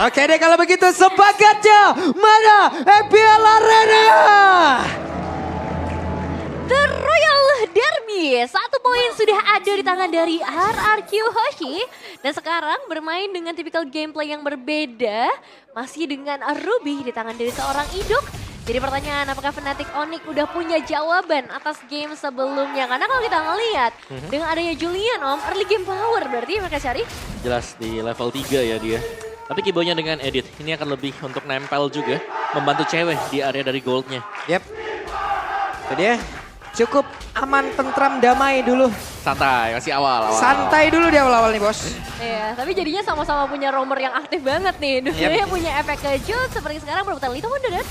Oke deh kalau begitu sepagatnya mana EPL Arena. The Royal Derby, 1 poin sudah ada di tangan dari RRQ Hoshi. Dan sekarang bermain dengan tipikal gameplay yang berbeda. Masih dengan Ruby di tangan dari seorang Idok. Jadi pertanyaan, apakah Fnatic Onyx udah punya jawaban atas game sebelumnya? Karena kalau kita ngelihat dengan adanya Julian early game power berarti mereka cari. Jelas di level 3 ya dia. Tapi kibonya dengan edit, ini akan lebih untuk nempel juga. Membantu cewek di area dari goldnya. Yap. Itu dia. Cukup aman, tentram, damai dulu. Santai, masih awal. Santai dulu di awal-awal nih bos. Iya, tapi jadinya sama-sama punya roamer yang aktif banget nih. Dua-duanya punya efek kejut seperti sekarang berebutan Lito Wonder dan.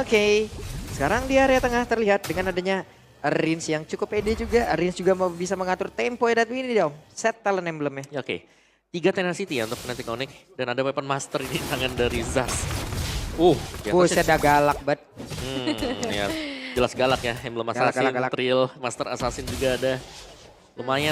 Oke. Sekarang di area tengah terlihat dengan adanya Rins yang cukup pede juga. Rins juga mau bisa mengatur tempo ya, dan ini dong. Set talent emblemnya. Ya, oke. 3 tenacity ya untuk Fnatic Onyx. Dan ada weapon master ini tangan dari Zas. Buset dah galak banget. Ya, jelas galak ya. Emblem Assassin, Galak. Trill, Master Assassin juga ada. Lumayan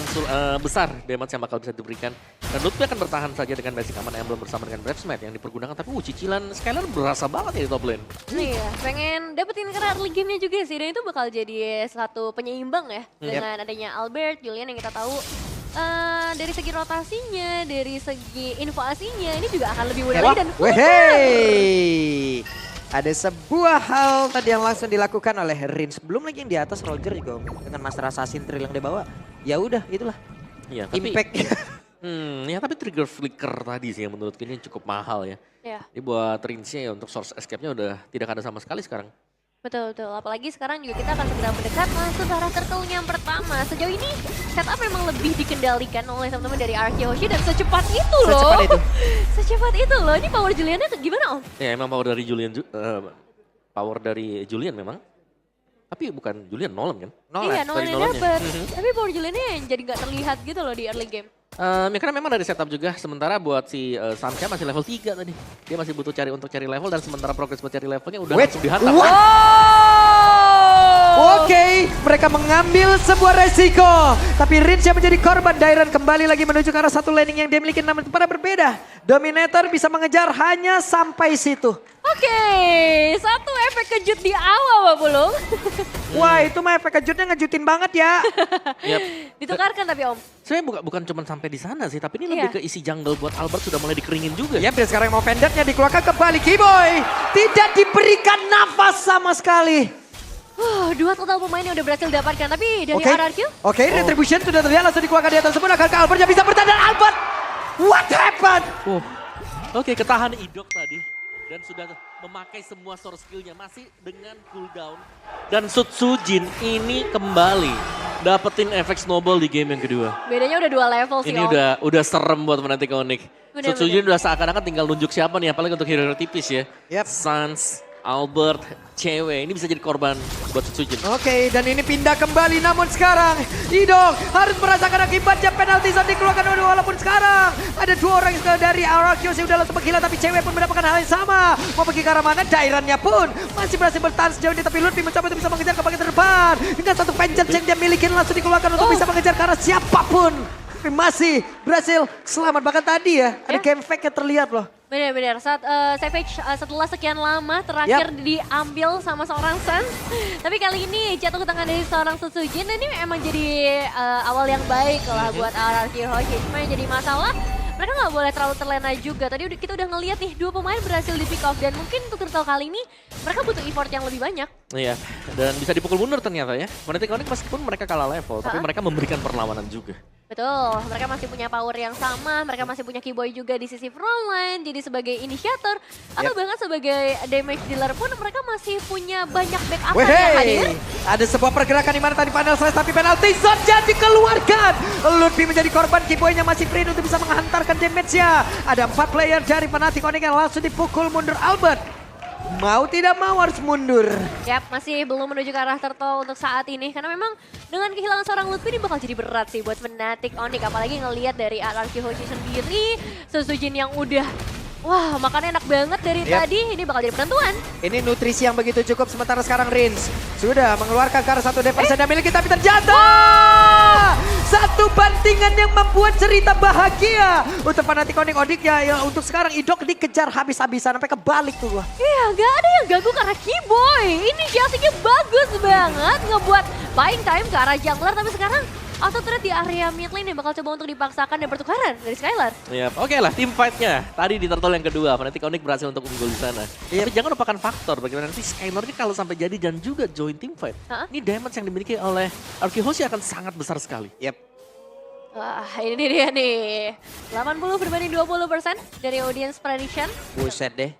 besar damage yang bakal bisa diberikan. Dan Lutfi akan bertahan saja dengan basic aman emblem bersama dengan Brave Smite yang dipergunakan. Tapi cicilan Skylar berasa banget ya di top lane. Iya, pengen dapetin karena early game-nya juga sih. Dan itu bakal jadi satu penyeimbang ya. Dengan adanya Albert, Julian yang kita tahu. Dari segi rotasinya, dari segi invasinya, ini juga akan lebih mudah lagi dan Wehey. Ada sebuah hal tadi yang langsung dilakukan oleh Rins. Belum lagi yang di atas Roger juga dengan Master Assassin Trill yang dia bawa. Ya udah, itulah. Iya, tapi Impact. ya tapi trigger flicker tadi sih yang menurut ini cukup mahal ya. ya. Ini buat Rinsnya ya untuk source escape-nya udah tidak ada sama sekali sekarang. Betul. Apalagi sekarang juga kita akan segera mendekat masuk ke arah turtle-nya yang pertama. Sejauh ini setup memang lebih dikendalikan oleh teman-teman dari RRQ Hoshi dan secepat itu loh. Secepat itu. Secepat itu loh. Ini power Juliannya gimana Om? Ya emang power dari Julian memang. Tapi bukan Julian, Nolan kan? Iya, Nolan yang Nolannya. dapet. Tapi power Juliannya yang jadi nggak terlihat gitu loh di early game. Ya karena memang dari setup juga, sementara buat si Samsha masih level 3 tadi. Dia masih butuh cari level dan sementara progres buat cari levelnya udah langsung dihantam. Oke, mereka mengambil sebuah resiko. Tapi Rins yang menjadi korban, Dairon kembali lagi menuju ke arah satu laning yang dia miliki, namun pada berbeda. Dominator bisa mengejar hanya sampai situ. Oke, satu efek kejut di awal Pak Pulung. Wah, itu mah efek kejutnya ngejutin banget ya. Yap. Ditukarkan tapi Om. Sebenarnya bukan cuma sampai di sana sih, tapi ini Iya. lebih ke isi jungle buat Albert sudah mulai dikeringin juga. Ya, dan sekarang mau vendetnya dikeluarkan kembali. Kiboy tidak diberikan nafas sama sekali. Dua total pemain yang udah berhasil dapatkan, tapi dari RRQ. Oke, retribution sudah terlihat langsung dikeluarkan di atas sempurna. Akankah Albert yang bisa bertahan dan Albert? What happened? Oke, ketahan Idok tadi. Dan sudah memakai semua source skillnya masih dengan cooldown. Dan Sutsujin ini kembali dapetin efek snowball di game yang kedua. Bedanya udah 2 level sih Ini Om. udah serem buat Fnatic Onyx. Bener. Sutsujin udah seakan-akan tinggal nunjuk siapa nih, apalagi untuk hero tipis ya. Yap. Sans, Albert, cewek, ini bisa jadi korban buat Sutsujin. Oke, dan ini pindah kembali, namun sekarang Idok harus merasakan akibatnya. Penalti saat dikeluarkan walaupun sekarang ada 2 orang dari RRQ yang udah langsung menggila, tapi cewek pun mendapatkan hal yang sama. Mau pergi ke arah mana, Dairannya pun masih berhasil bertahan sejauh ini, tapi Lutfi mencoba untuk bisa mengejar ke bagian terdepan. Dengan satu vengeance yang dia miliki langsung dikeluarkan untuk bisa mengejar ke arah siapapun. Tapi masih berhasil selamat, bahkan tadi ya ada game fake yang terlihat loh. Benar-benar saat Savage setelah sekian lama terakhir diambil sama seorang Sans. Tapi kali ini jatuh ke tangan dari seorang Sutsujin. Ini emang jadi awal yang baik lah buat RRQ Hoshi. Cuma yang jadi masalah mereka nggak boleh terlalu terlena juga. Tadi kita udah ngeliat nih 2 pemain berhasil di pick off. Dan mungkin untuk turtle kali ini mereka butuh effort yang lebih banyak. Iya, dan bisa dipukul mundur ternyata ya. Fnatic Onyx meskipun mereka kalah level, tapi mereka memberikan perlawanan juga. Betul, mereka masih punya power yang sama, mereka masih punya Kiboy juga di sisi frontline, jadi sebagai initiator, atau bahkan sebagai damage dealer pun mereka masih punya banyak backup yang hadir. Ada sebuah pergerakan di mana tadi panel selesai, tapi penalti zone jadi dikeluarkan. Lutfi menjadi korban, Kiboy-nya masih free untuk bisa menghantarkan damage-nya. Ada 4 player dari Fnatic Onyx yang langsung dipukul mundur. Albert mau tidak mau harus mundur. Yap, masih belum menuju ke arah turtle untuk saat ini. Karena memang dengan kehilangan seorang Lutfi ini bakal jadi berat sih buat Fnatic Onyx. Apalagi ngelihat dari RRQ Hoshi sendiri, Sutsujin yang udah, wah makannya enak banget dari tadi. Ini bakal jadi penentuan. Ini nutrisi yang begitu cukup, sementara sekarang Rins sudah mengeluarkan ke arah satu defense yang miliki, tapi terjatuh. Satu bandingan yang membuat cerita bahagia untuk Fnatic Onyx ya. Untuk sekarang Idok dikejar habis-habisan sampai kebalik tuh gua. Iya, gak ada yang ganggu ke arah Keyboy. Inisiasinya bagus banget, ngebuat buying time ke arah jungler. Tapi sekarang auto turret di area mid lane yang bakal coba untuk dipaksakan dan pertukaran dari Skylar. Yap, oke lah tim fight-nya. Tadi di turtle yang kedua, Fnatic Onyx berhasil untuk unggul di sana. Tapi jangan lupakan faktor bagaimana nanti Skylar ini kalau sampai jadi dan juga join tim fight. Ini damage yang dimiliki oleh Arkehoshi akan sangat besar sekali. Yap. Wah, ini dia nih. 80 berbanding 20% dari audience prediction. Buset deh.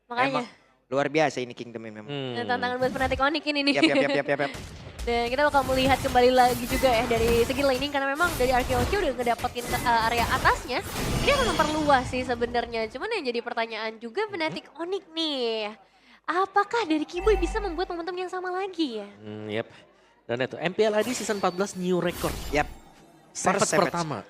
Makanya. Emang luar biasa ini Kingdom memang. Dan tantangan buat Fnatic Onyx ini nih. Yap. Dan kita bakal melihat kembali lagi juga ya dari segi laning karena memang dari Arkehoshi udah ngedapetin area atasnya. Ini akan memperluas sih sebenarnya. Cuman yang jadi pertanyaan juga Fnatic Onyx nih. Apakah dari Keyboy bisa membuat momentum yang sama lagi ya? Yap. Dan itu MPL ID season 14 new record. Yap. Savage pertama.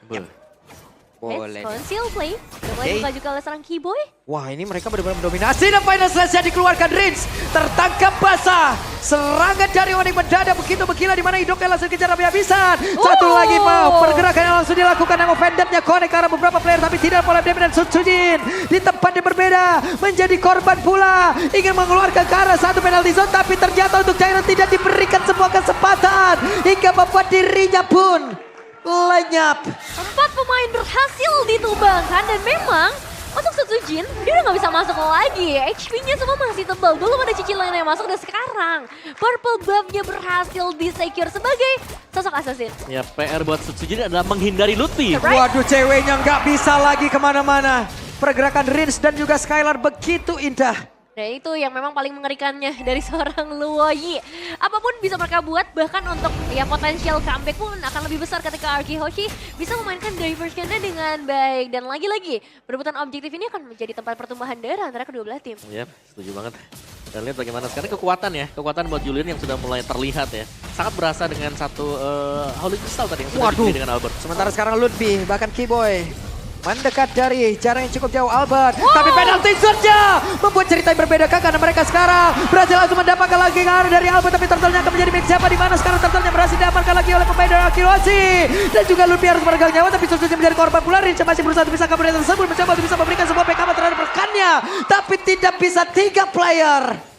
Boleh. Conceal play. Udah mulai buka juga oleh serang Keyboy. Wah, ini mereka benar-benar mendominasi dan final slash dikeluarkan Rins. Tertangkap basah. Serangan dari Onyx mendadak begitu bergila di mana Idoknya langsung kejar habis-habisan. Satu lagi pergerakan yang langsung dilakukan yang offendednya connect ke arah beberapa player tapi tidak oleh Demi dan Sutsujin. Di tempat yang berbeda menjadi korban pula. Ingin mengeluarkan ke arah satu penalty zone tapi ternyata untuk Cairan tidak diberikan sebuah kesempatan. Hingga membuat dirinya pun lenyap. 4 pemain berhasil ditumbangkan dan memang untuk Sutsujin dia udah gak bisa masuk lagi. HP-nya semua masih tebal. Belum ada cicilan yang masuk dan sekarang purple buff-nya berhasil di-secure sebagai sosok assassin. Ya PR buat Sutsujin adalah menghindari Lutfi. Waduh, ceweknya nggak bisa lagi kemana-mana. Pergerakan Rins dan juga Skylar begitu indah. Nah itu yang memang paling mengerikannya dari seorang Luoyi. Apapun bisa mereka buat, bahkan untuk ya potensial comeback pun akan lebih besar ketika Arkehoshi bisa memainkan diversionnya dengan baik. Dan lagi-lagi, perebutan objektif ini akan menjadi tempat pertumbuhan darah antara kedua belah tim. Yap, setuju banget. Dan lihat bagaimana sekarang kekuatan buat Julian yang sudah mulai terlihat ya. Sangat berasa dengan satu Holy Crystal tadi yang sudah dipilih dengan Albert. Sementara sekarang Ludwig, bahkan Keyboy mendekat dari jarak yang cukup jauh Albert. Tapi penalti zone-nya membuat cerita yang berbeda karena mereka sekarang berhasil langsung mendapatkan lagi dari Albert. Tapi turtle-nya akan menjadi milik siapa, di mana sekarang turtle-nya berhasil diamankan lagi oleh pemain dari Arkehoshi. Dan juga Ludwig harus meregang nyawa tapi Sutsujin menjadi korban pula. Rinca masih berusaha untuk bisa kabur dari tersebut, mencoba untuk bisa memberikan sebuah backup terhadap rekannya. Tapi tidak bisa 3 player.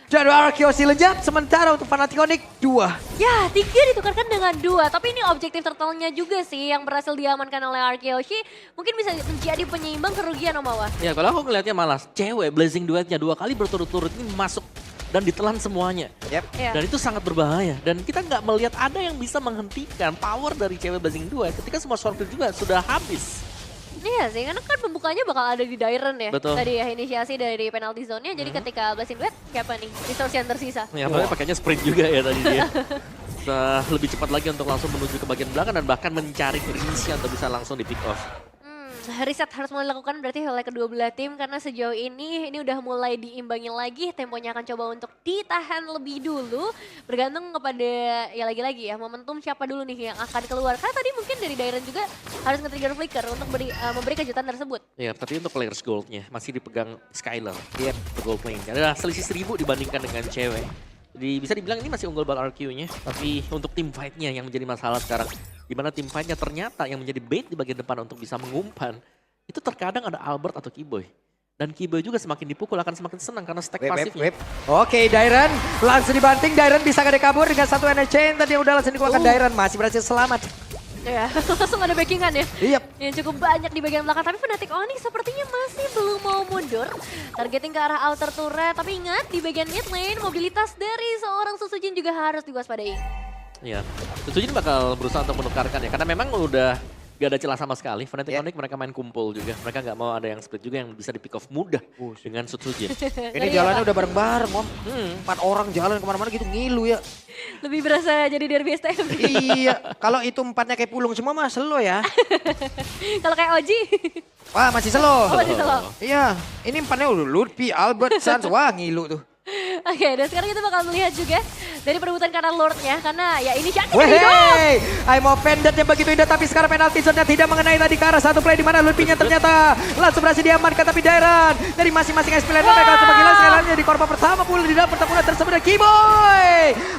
Dan Arkehoshi lenyap, sementara untuk Fnatic Onyx 2. Ya, 3 ditukarkan dengan 2. Tapi ini objektif turtle-nya juga sih yang berhasil diamankan oleh Arkehoshi. Mungkin bisa menjadi penyeimbang kerugian Omawa. Ya kalau aku ngelihatnya malah cewek Blazing Duetnya 2 kali berturut-turut ini masuk dan ditelan semuanya. Dan itu sangat berbahaya. Dan kita nggak melihat ada yang bisa menghentikan power dari cewek Blazing Duet ketika semua Swordfield juga sudah habis. Iya sih, karena kan pembukanya bakal ada di Dairen ya. Betul. Tadi ya inisiasi dari penalty zone-nya. Jadi ketika Blazing Duet, siapa nih resource yang tersisa? Ya apalagi pakainya sprint juga ya tadi dia. Bisa lebih cepat lagi untuk langsung menuju ke bagian belakang dan bahkan mencari Rinsia untuk bisa langsung di pick off. Riset harus mulai dilakukan berarti oleh kedua belah tim karena sejauh ini udah mulai diimbangi lagi. Temponya akan coba untuk ditahan lebih dulu. Bergantung kepada ya lagi-lagi ya momentum siapa dulu nih yang akan keluar. Karena tadi mungkin dari Dairen juga harus nge-trigger flicker untuk memberi kejutan tersebut. Ya tapi untuk players goldnya masih dipegang Skylar. Iya, gold lane. Ada selisih 1000 dibandingkan dengan cewek. Jadi bisa dibilang ini masih unggul buat RQ-nya. Tapi untuk tim fight-nya yang menjadi masalah sekarang. Dimana tim fight-nya ternyata yang menjadi bait di bagian depan untuk bisa mengumpan. Itu terkadang ada Albert atau Keyboy. Dan Keyboy juga semakin dipukul akan semakin senang karena stack pasifnya. Oke, Dairen langsung dibanting. Dairen bisa gak kabur dengan satu energy chain. Tadi udah langsung dikeluarkan Dairen. Masih berhasil selamat. Ya, langsung ada backingan ya. Iya. Yang cukup banyak di bagian belakang. Tapi Fnatic Onyx sepertinya masih belum mau mundur. Targeting ke arah outer turret. Tapi ingat di bagian mid lane mobilitas dari seorang Sutsujin juga harus diwaspadai. Iya, Sutsujin bakal berusaha untuk menukarkan ya. Karena memang udah gak ada celah sama sekali. Fnatic Onyx mereka main kumpul juga. Mereka gak mau ada yang split juga yang bisa di pick off mudah dengan Sutsujin. Ini jalannya udah bareng-bareng Om. 4 orang jalan kemana-mana gitu ngilu ya. Lebih berasa jadi derby STM. Iya, kalau itu 4-nya kayak pulung semua mah slow ya. Kalau kayak Oji. Wah masih slow. Oh, masih slow. Iya, ini 4-nya udah Ludwig, Albert, Sans. Wah ngilu tuh. Oke, dan sekarang kita bakal melihat juga dari perebutan karena Lordnya. Karena ya inisiatif dari Dom. Wey, Aimo pendant yang begitu indah tapi sekarang penalti zone tidak mengenai tadi ke arah satu play di mana Lutfi-nya ternyata langsung berhasil diamankan tapi Dairan dari masing-masing SP lain mereka langsung menghilang sekali lagi di korban pertama pula di dalam pertempuran tersebut dan Kiboy.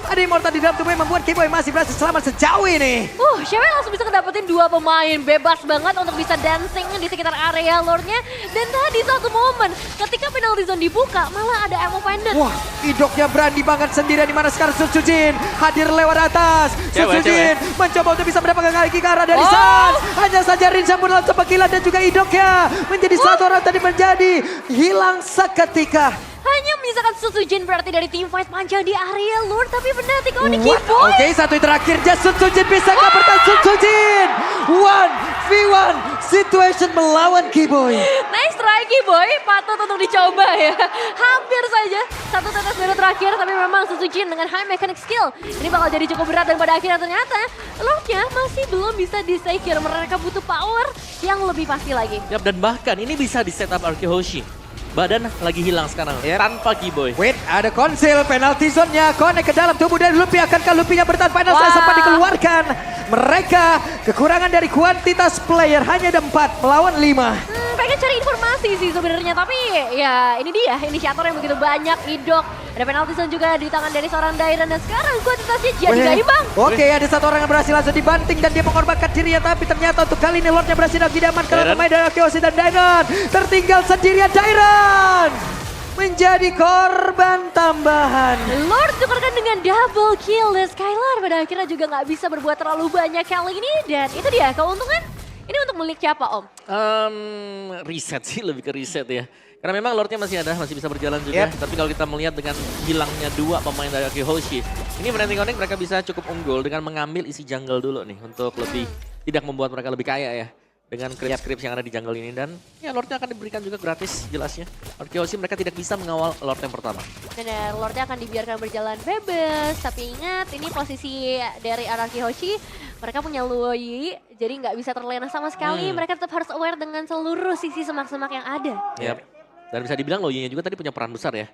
Ada Immortal di dalam tubuh yang membuat Kiboy masih berhasil selamat sejauh ini. Cewek langsung bisa ngedapetin 2 pemain bebas banget untuk bisa dancing di sekitar area Lordnya. Dan tadi satu momen ketika penalti zone dibuka malah ada Aimo pendant. Wah, Idoknya berani banget sendirian di mana sekarang Sutsujin hadir lewat atas. Sutsujin mencoba untuk bisa mendapatkan lagi ke arah dari Sans. Hanya saja Rinsa pun langsung pengkilan dan juga Idoknya menjadi satu orang tadi menjadi hilang seketika. Hanya menyisakan Sutsujin berarti dari tim fight panjang di area Lord. Tapi benar Tiko di Kiboy. Oke, satu yang terakhir Sutsujin bisa ke bertahan Sutsujin. 1v1 situation melawan Kiboy. Nice try Kiboy, patut untuk dicoba ya. Hampir saja satu tetes baru terakhir, tapi memang Sutsujin dengan high mechanic skill ini bakal jadi cukup berat dan pada akhirnya ternyata Lordnya masih belum bisa di-secure. Mereka butuh power yang lebih pasti lagi. Yap, dan bahkan ini bisa di setup Arkehoshi. Badan lagi hilang sekarang tanpa Kiboy. Wait, ada konsil penalti zone-nya connect ke dalam tubuh dari Lutfi. Akankah Lutfi-nya bertahan final saya sempat dikeluarkan. Mereka kekurangan dari kuantitas player hanya ada 4 melawan 5. Pengen cari informasi sih sebenarnya, tapi ya ini dia inisiator yang begitu banyak. Idok, ada penalti zone juga di tangan dari seorang Dairan dan sekarang kuantitasnya jadi gak imbang. Oke, ada satu orang yang berhasil langsung dibanting dan dia mengorbankan dirinya, tapi ternyata untuk kali ini Lordnya berhasil diamankan oleh pemain dari Arkehoshi dan Dairan. Tertinggal sendirian Dairan menjadi korban tambahan. Lord tukarkan dengan double kill dan Skylar pada akhirnya juga nggak bisa berbuat terlalu banyak kali ini. Dan itu dia keuntungan. Ini untuk milik siapa Om? Reset sih, lebih ke reset ya. Karena memang Lordnya masih ada, masih bisa berjalan juga. Tapi kalau kita melihat dengan hilangnya 2 pemain dari Arkehoshi, ini Fnatic Connect mereka bisa cukup unggul dengan mengambil isi jungle dulu nih. Untuk lebih, tidak membuat mereka lebih kaya ya. Dengan creeps yang ada di jungle ini. Dan ya Lordnya akan diberikan juga gratis jelasnya. Arkehoshi mereka tidak bisa mengawal Lord yang pertama. Benar, Lordnya akan dibiarkan berjalan bebas. Tapi ingat, ini posisi dari Arkehoshi. Mereka punya Luoyi, jadi nggak bisa terlena sama sekali. Mereka tetap harus aware dengan seluruh sisi semak-semak yang ada. Yep. Dan bisa dibilang Luoyi-nya juga tadi punya peran besar ya.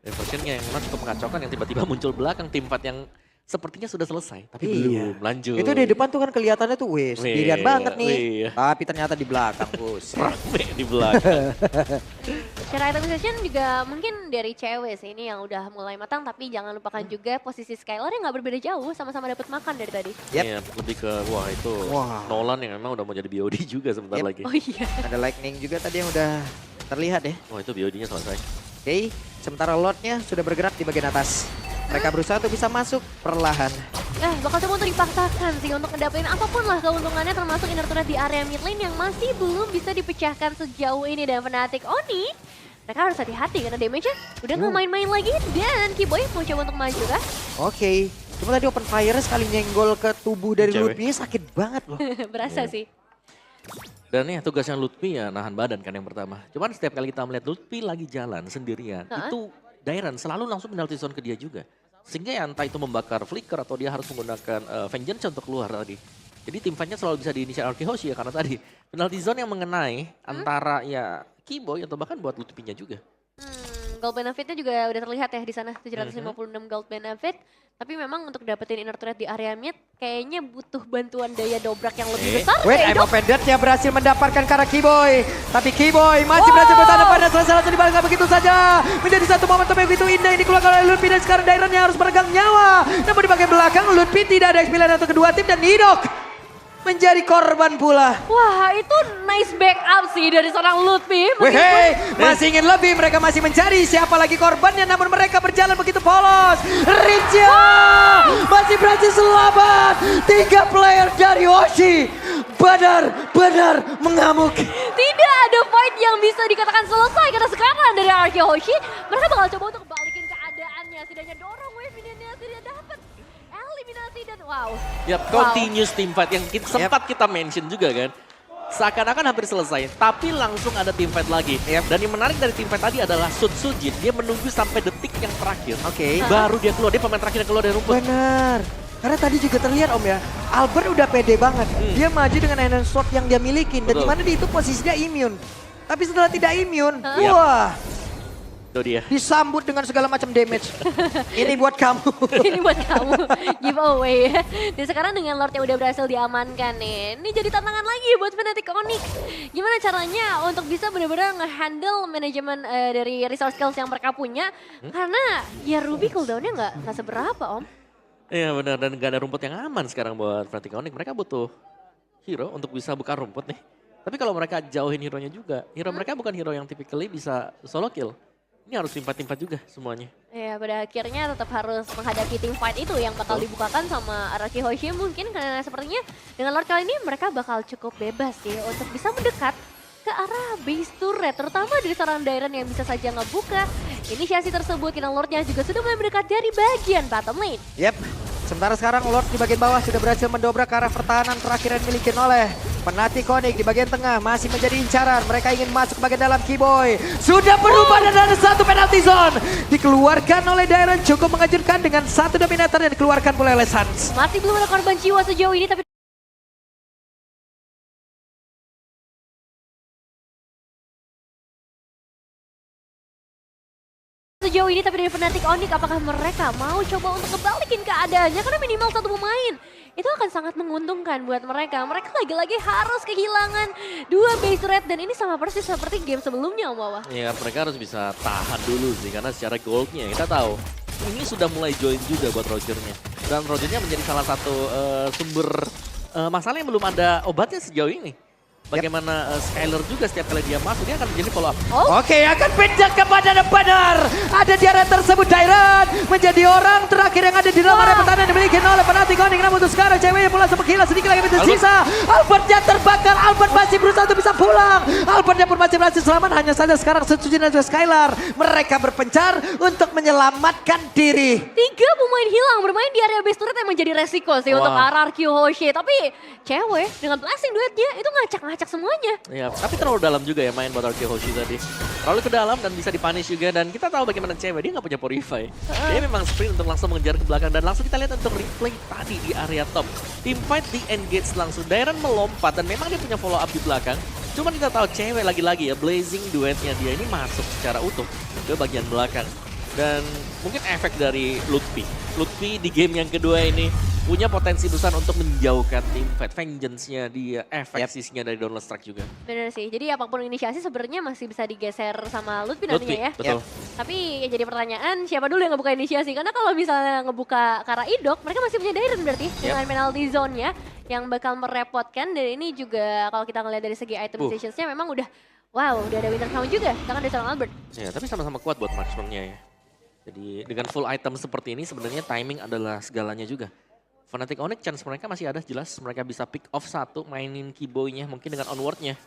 Versionnya yang memang cukup mengacaukan, yang tiba-tiba muncul belakang tim fight yang sepertinya sudah selesai, tapi belum lanjut. Itu di depan tuh kan kelihatannya tuh sendirian banget nih. Tapi ternyata di belakang bos. Rame di belakang. Secara item session juga mungkin dari cewek sih ini yang udah mulai matang, tapi jangan lupakan juga posisi Skylar yang nggak berbeda jauh, sama-sama dapat makan dari tadi. Iya, lebih ke Nolan yang memang udah mau jadi BOD juga sebentar lagi. Oh iya. Ada lightning juga tadi yang udah terlihat ya. Wah, itu BOD-nya selesai. Oke, sementara Lordnya sudah bergerak di bagian atas. Mereka berusaha untuk bisa masuk perlahan. Bakal coba untuk dipaksakan sih untuk ngedapetin apapun lah keuntungannya, termasuk inner turret di area mid lane yang masih belum bisa dipecahkan sejauh ini. Dan Fnatic Oni, mereka harus hati-hati karena damage-nya udah nggak main-main lagi. Dan Kiboy mau coba untuk maju kah? Oke, cuma tadi open fire sekali nyenggol ke tubuh dari Lutfi sakit banget loh. Berasa sih. Dan nih tugasnya Lutfi ya nahan badan kan yang pertama. Cuman setiap kali kita melihat Lutfi lagi jalan sendirian, itu Dairan selalu langsung penalti zone ke dia juga. Sehingga ya entah itu membakar flicker atau dia harus menggunakan Vengeance untuk keluar tadi. Jadi tim fight-nya selalu bisa diinisial Arkehoshi ya karena tadi penalti zone yang mengenai antara ya Kiboy atau bahkan buat Lutfi-nya juga. Gold benefitnya juga udah terlihat ya di sana, 756 gold benefit. Tapi memang untuk dapetin inner turret di area mid, kayaknya butuh bantuan daya dobrak yang lebih besar. Wait, Aimo pendant-nya berhasil mendapatkan ke arah Kiboy. Tapi Kiboy masih berhasil bertahan pada selesai langsung dibalik begitu saja. Menjadi satu momentum yang begitu indah ini dikeluarkan oleh Lutfi dan sekarang Dairan yang harus meregang nyawa. Namun di bagian belakang Lutfi tidak ada experience untuk kedua tim dan Idok menjadi korban pula. Wah, itu nice backup sih dari seorang Lutfi. Weh, masih ingin lebih. Mereka masih mencari siapa lagi korbannya. Namun mereka berjalan begitu polos. Rinja masih berhasil selamat. 3 player dari Hoshi benar-benar mengamuk. Tidak ada fight yang bisa dikatakan selesai karena sekarang dari Arkehoshi mereka bakal coba untuk balikin keadaannya. Setidaknya dorong wave minionnya tidak dapat eliminasi dan wow. Continuous team fight yang sempat kita mention juga kan. Seakan-akan hampir selesai, tapi langsung ada team fight lagi. Dan yang menarik dari team fight tadi adalah Sutsujin, dia menunggu sampai detik yang terakhir. Baru dia keluar, dia pemain terakhir yang keluar dari rumput. Benar. Karena tadi juga terlihat Om ya, Albert udah pede banget. Dia maju dengan Iron Sword yang dia miliki. Dan dimana dia itu posisinya immune. Tapi setelah tidak immune, wah. Tuh dia. Disambut dengan segala macam damage. Ini buat kamu. Ini buat kamu, giveaway ya. Dan sekarang dengan Lord yang udah berhasil diamankan nih, ini jadi tantangan lagi buat Fnatic Onyx. Gimana caranya untuk bisa benar-benar nge-handle manajemen dari resource skills yang mereka punya. Karena ya Ruby cooldownnya nggak seberapa Om. Iya benar, dan gak ada rumput yang aman sekarang buat Fnatic Onyx. Mereka butuh hero untuk bisa buka rumput nih. Tapi kalau mereka jauhin hero-nya juga, hero mereka bukan hero yang typically bisa solo kill. Ini harus timpat-timpat juga semuanya. Ya pada akhirnya tetap harus menghadapi team fight itu yang bakal dibukakan sama Araki Hoshi mungkin, karena sepertinya dengan Lord kali ini mereka bakal cukup bebas sih untuk bisa mendekat ke arah base turret, terutama dari seorang Dairon yang bisa saja ngebuka inisiasi tersebut. Karena Lordnya juga sudah mulai mendekat dari bagian bottom lane. Yep. Sementara sekarang Lord di bagian bawah sudah berhasil mendobrak ke arah pertahanan terakhir yang dimiliki oleh Fnatic Onyx. Di bagian tengah masih menjadi incaran. Mereka ingin masuk ke bagian dalam. Keyboy sudah berubah dan ada satu penalty zone. Dikeluarkan oleh Dairon, cukup mengejutkan dengan satu dominator yang dikeluarkan oleh Sans. Masih belum ada korban jiwa sejauh ini, tapi dari Fnatic Onyx apakah mereka mau coba untuk ngebalikin keadaannya, karena minimal satu pemain itu akan sangat menguntungkan buat mereka. Mereka lagi-lagi harus kehilangan 2 base turret dan ini sama persis seperti game sebelumnya Om Wawa. Iya mereka harus bisa tahan dulu sih, karena secara goldnya kita tahu ini sudah mulai join juga buat Rogernya. Dan Rogernya menjadi salah satu sumber masalah yang belum ada obatnya sejauh ini. Bagaimana Skyler juga setiap kali dia masuk, dia akan menjadi follow up. Oke, akan pindah kepada benar. Ada di area tersebut Dairon menjadi orang terakhir yang ada di dalam area pertahanan yang dimiliki oleh Fnatic Onyx. Namun untuk sekarang ceweknya mulai menghilang, sedikit lagi tersisa. Albertnya terbakar, Albert masih berusaha untuk bisa pulang. Albertnya pun masih berhasil selamat, hanya saja sekarang Setsujin dan Skylar. Mereka berpencar untuk menyelamatkan diri. 3 pemain hilang bermain di area base turret emang jadi resiko sih untuk RRQ Hoshi. Tapi cewek dengan blessing duetnya itu ngacak-ngacak semuanya. Ya, tapi terlalu dalam juga ya main buat RRQ Hoshi tadi. Terlalu ke dalam dan bisa dipunish juga, dan kita tahu bagaimana cewek, dia nggak punya Purify. Dia memang sprint untuk langsung mengejar ke belakang, dan langsung kita lihat untuk replay tadi di area top. Team fight di engage langsung, Dairon melompat dan memang dia punya follow up di belakang. Cuman kita tahu cewek lagi-lagi ya, blazing duetnya dia ini masuk secara utuh ke bagian belakang. Dan mungkin efek dari Lutfi. Lutfi di game yang kedua ini punya potensi besar untuk menjauhkan tim fight. Vengeance-nya dia, efeksisnya dari Downless Strike juga. Bener sih, jadi apapun inisiasi sebenarnya masih bisa digeser sama Lutfi nantinya ya. Betul. Tapi ya jadi pertanyaan, siapa dulu yang ngebuka inisiasi? Karena kalau misalnya ngebuka ke arah Idok, mereka masih punya Dairon berarti dengan penalty zone-nya yang bakal merepotkan. Dan ini juga kalau kita ngeliat dari segi item decisions-nya memang udah, wow, udah ada Winter Crown juga, tangan dari seorang Albert. Ya, tapi sama-sama kuat buat marksman-nya ya. Jadi dengan full item seperti ini sebenarnya timing adalah segalanya juga. Fnatic Onyx chance mereka masih ada jelas, mereka bisa pick off satu, mainin Keyboy-nya mungkin dengan onward-nya.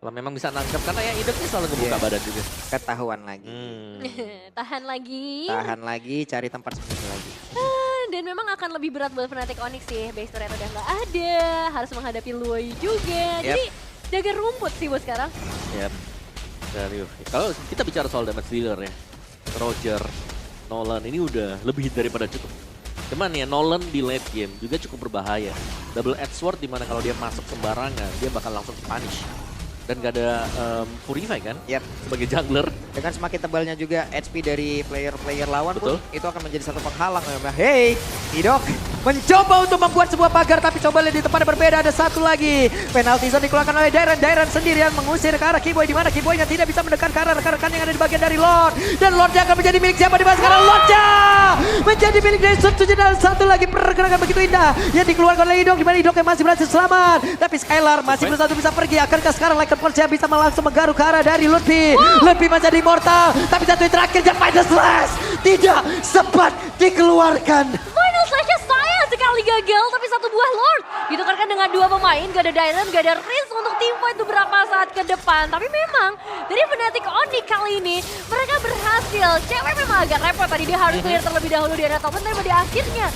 Kalau memang bisa nangkep, karena ya Idok ini selalu ngebuka badan juga. Ketahuan lagi. Tahan lagi. Tahan lagi, cari tempat sembunyi lagi. Dan memang akan lebih berat buat Fnatic Onyx sih, base turret udah nggak ada, harus menghadapi Luoi juga. Jadi jaga rumput sih buat sekarang. Yap. Kalau kita bicara soal damage dealer ya, Roger, Nolan ini udah lebih daripada cukup. Cuman ya Nolan di late game juga cukup berbahaya. Double edge sword dimana kalau dia masuk sembarangan dia bakal langsung punish. Dan gak ada Purify kan sebagai jungler. Dengan semakin tebalnya juga HP dari player-player lawan pun itu akan menjadi satu penghalang. Hey, Idok mencoba untuk membuat sebuah pagar, tapi coba lihat di tempat yang berbeda ada satu lagi. Penalty zone dikeluarkan oleh Dairon. Dairon sendirian mengusir ke arah Keyboy, di mana Keyboy-nya tidak bisa mendekat ke arah rekan-rekan yang ada di bagian dari Lord. Dan Lordnya akan menjadi milik siapa di mana sekarang? Lordnya menjadi milik dari Setsujin, dan satu lagi pergerakan begitu indah yang dikeluarkan oleh Idok, di mana Idok yang masih berhasil selamat. Tapi Skylar masih berusaha untuk bisa pergi. Akankah sekarang Lycan Force bisa langsung menggaruk ke arah dari Lutfi? Lutfi masih ada immortal, tapi satu yang terakhir Final Slash tidak sempat dikeluarkan. Final Slash-nya sayang sekali gagal, tapi satu buah Lord ditukarkan dengan 2 pemain. Gak ada Dairon, gak ada Riz untuk team fight beberapa saat ke depan. Tapi memang dari Fnatic Onyx kali ini mereka berhasil. Cewek memang agak repot tadi, dia harus clear terlebih dahulu di area top lane, tapi pada akhirnya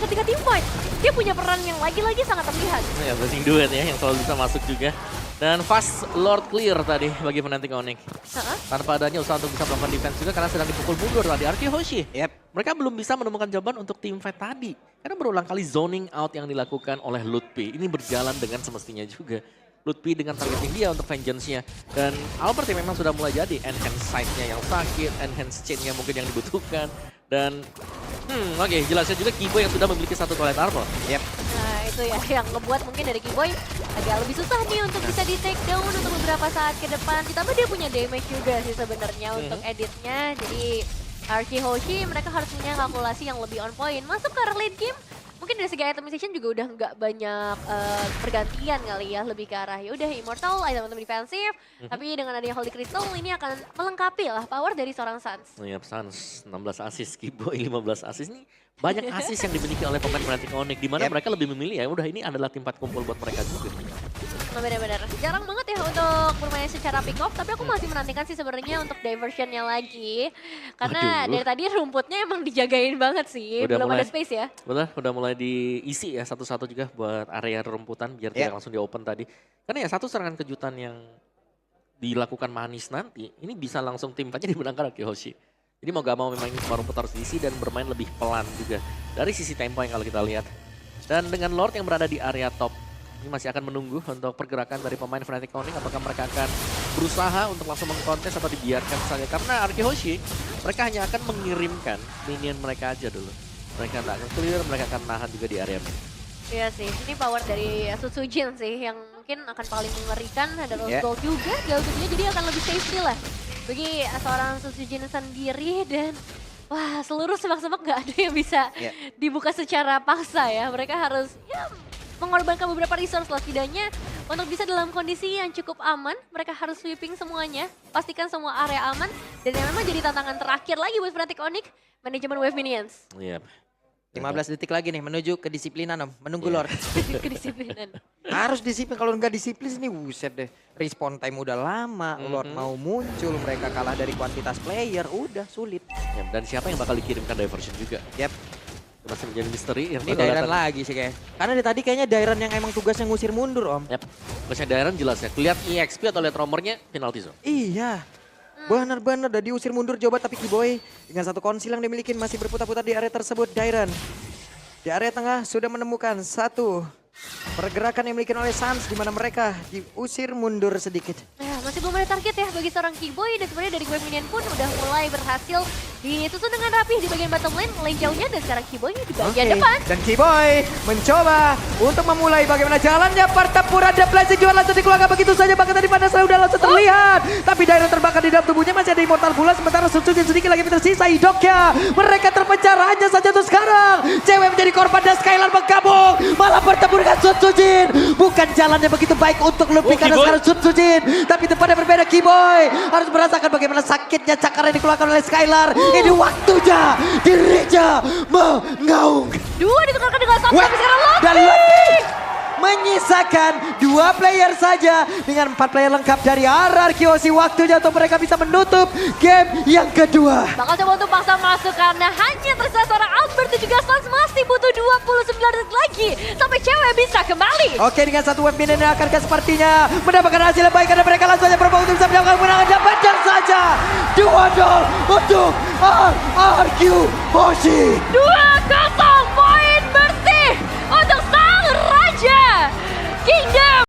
ketika team fight dia punya peran yang lagi-lagi sangat terlihat. Ya blessing duet ya yang selalu bisa masuk juga. Dan fast Lord clear tadi bagi Fnatic Onyx. Tanpa adanya usaha untuk bisa melakukan defense juga karena sedang dipukul mundur tadi RRQ Hoshi. Mereka belum bisa menemukan jawaban untuk team fight tadi. Karena berulang kali zoning out yang dilakukan oleh Lutfi. Ini berjalan dengan semestinya juga. Lutfi dengan targeting dia untuk vengeance-nya. Dan Albert yang memang sudah mulai jadi enhance size-nya yang sakit, enhance chain-nya mungkin yang dibutuhkan. Dan oke, jelasnya juga Kiboy yang sudah memiliki satu toilet armor. Yep. Nah itu ya yang ngebuat mungkin dari Kiboy agak lebih susah nih untuk bisa di take down untuk beberapa saat ke depan. Ditambah dia punya damage juga sih sebenarnya untuk editnya. Jadi Archie Hoshi mereka harus punya kalkulasi yang lebih on point. Masuk ke late game, mungkin dari segi itemization juga udah nggak banyak pergantian kali ya, lebih ke arah ya udah Immortal, item defensif, tapi dengan adanya Holy Crystal ini akan melengkapi lah power dari seorang Suns. Iya, Suns 16 assist, Kiboy 15 assist nih. Banyak assist yang dimiliki oleh pemain Fnatic Onyx, di mana mereka lebih memilih ya udah ini adalah tempat kumpul buat mereka juga. Nah, benar-benar jarang banget ya untuk bermain secara pick off, tapi aku masih menantikan sih sebenarnya untuk diversionnya lagi. Karena dari tadi rumputnya emang dijagain banget sih, Udah belum mulai, ada space ya. Betul, udah mulai diisi ya satu-satu juga buat area rumputan biar tidak langsung di open tadi. Karena ya satu serangan kejutan yang dilakukan manis nanti, ini bisa langsung tim aja dimenangkan oleh Hoshi. Jadi mau gak mau memang ini semua rumput harus diisi dan bermain lebih pelan juga. Dari sisi tempo yang kalau kita lihat. Dan dengan Lord yang berada di area top, ini masih akan menunggu untuk pergerakan dari pemain Fnatic Onyx. Apakah mereka akan berusaha untuk langsung mengkontes atau dibiarkan saja. Karena Archie Hoshi, mereka hanya akan mengirimkan minion mereka aja dulu. Mereka tak akan clear, mereka akan nahan juga di area mid. Iya sih, ini power dari Sutsujin sih yang mungkin akan paling mengerikan. Ada Rose Gold juga, jauh kedua jadi akan lebih safety lah. Bagi seorang Sutsujin sendiri dan wah seluruh semak-semak gak ada yang bisa dibuka secara paksa ya. Mereka harus ya mengorbankan beberapa resource lah setidaknya untuk bisa dalam kondisi yang cukup aman. Mereka harus sweeping semuanya, pastikan semua area aman. Dan yang memang jadi tantangan terakhir lagi buat Fnatic Onyx, manajemen wave minions. Iya. 15 detik lagi nih menuju kedisiplinan Om, menunggu Lord. Kedisiplinan. Harus disiplin, kalau nggak disiplin ini buset deh. Respawn time udah lama, Lord mau muncul, mereka kalah dari kuantitas player, udah sulit. Ya, dan siapa yang bakal dikirimkan diversion juga? Yep. Itu masih menjadi misteri. Yang Ini Dairan lagi sih kayak. Karena dari tadi kayaknya Dairan yang emang tugasnya ngusir mundur Om. Yap, tugasnya Dairan jelas ya. Lihat EXP atau lihat romernya penalty zone. Iya. Benar-benar udah diusir mundur Jobat, tapi Kiboy dengan satu konsil yang dimiliki masih berputar-putar di area tersebut. Dairan di area tengah sudah menemukan satu pergerakan yang dimiliki oleh Suns di mana mereka diusir mundur sedikit. Nah, masih belum ada target ya bagi seorang Kiboy dan sebenarnya dari wave minion pun udah mulai berhasil disusun dengan rapi di bagian bottom lane jauhnya dan sekarang Kiboy di bagian depan. Dan Kiboy mencoba untuk memulai bagaimana jalannya pertempuran dan Blazing juga langsung dikeluarkan begitu saja, bahkan tadi pada sudah langsung terlihat. Tapi Dairon terbakar di dalam tubuhnya, masih ada Immortal pula, sementara Sutsujin sedikit lagi tersisa hidupnya. Mereka terpencar hanya saja tuh sekarang. Cewek menjadi korban dan Skylar bergabung, malah bertemu dengan Sutsujin. Bukan jalannya begitu baik untuk Lutfi karena sekarang Sutsujin. Tapi tempatnya berbeda, Kiboy harus merasakan bagaimana sakitnya cakar yang dikeluarkan oleh Skylar. Ini waktunya dirinya mengaung. Dua ditukarkan dengan satu, tapi sekarang Dan Lutfi menyisakan 2 player saja dengan 4 player lengkap dari RRQ. Waktunya untuk mereka bisa menutup game yang kedua. bakal coba untuk paksa masuk karena hanya tersisa seorang Albert dan juga Suns masih butuh 29 detik lagi sampai cewek bisa kembali. Oke, dengan satu wave minion yang akankah sepertinya mendapatkan hasil yang baik karena mereka langsung saja berubah untuk bisa mendapatkan kemenangan dan panjang saja 2-0 untuk RRQ Hoshi. 2